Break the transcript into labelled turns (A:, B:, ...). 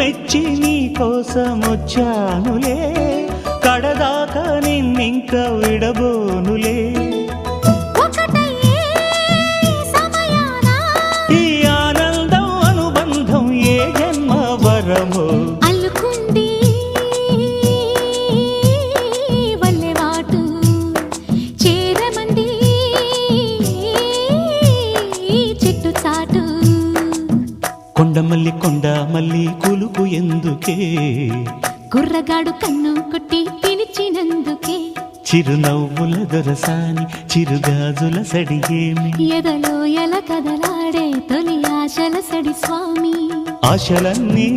A: మెచ్చి నీ కోసం వచ్చానులే, కడదాకా నిన్నింక విడబోనులే. ఈ ఆనందం అనుబంధం ఏ జన్మ వరమో
B: అల్లుకుంది వల్లెవాటు, చేరమంది చెట్టు చాటు.
A: కొండమల్లి కొండమల్లి కులుకు ఎందుకే,
B: కుర్రగాడు కన్ను కొట్టి పిలిచినందుకే.
A: చిరునవ్వుల దొరసాని చిరుగాజుల సడిగేమి,
B: ఎదలో ఎల కదలాడే తొలి ఆశల సడి స్వామి.
A: ఆశలన్నీ